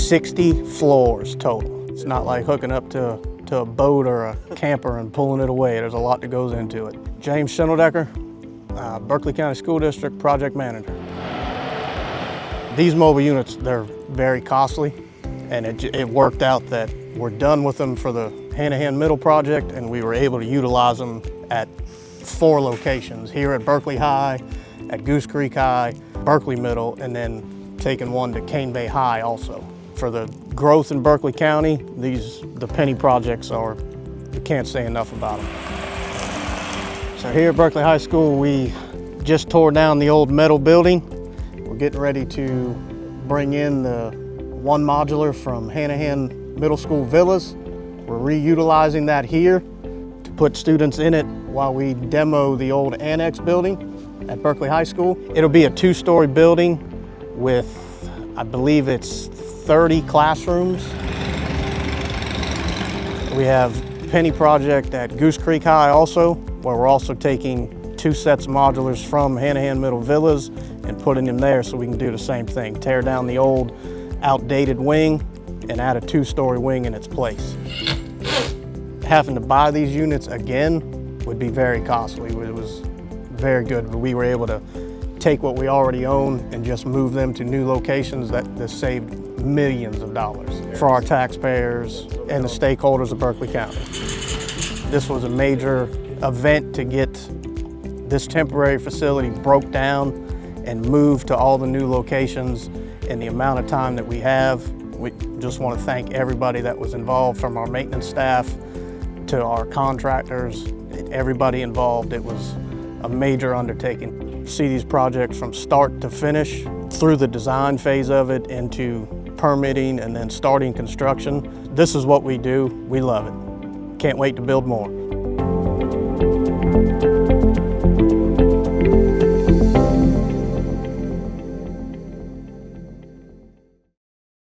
60 floors total. It's not like hooking up to a boat or a camper and pulling it away. There's a lot that goes into it. James Schindeldecker, Berkeley County School District Project Manager. These mobile units, they're very costly, and it worked out that we're done with them for the Hanahan Middle project, and we were able to utilize them at 4 locations, here at Berkeley High, at Goose Creek High, Berkeley Middle, and then taking one to Cane Bay High also. For the growth in Berkeley County, the penny projects we can't say enough about them. So here at Berkeley High School, we just tore down the old metal building. We're getting ready to bring in the one modular from Hanahan Middle School Villas. We're reutilizing that here to put students in it while we demo the old annex building at Berkeley High School. It'll be a 2-story building with, I believe it's 30 classrooms. We have penny project at Goose Creek High also, where we're also taking 2 sets of modulars from Hanahan Middle Villas and putting them there so we can do the same thing. Tear down the old outdated wing and add a 2-story wing in its place. Having to buy these units again would be very costly. It was very good, but we were able to take what we already own and just move them to new locations that saved millions of dollars for our taxpayers and the stakeholders of Berkeley County. This was a major event to get this temporary facility broke down and moved to all the new locations in the amount of time that we have. We just want to thank everybody that was involved, from our maintenance staff to our contractors, everybody involved. It was a major undertaking. See these projects from start to finish, through the design phase of it, into permitting, and then starting construction. This is what we do. We love it. Can't wait to build more.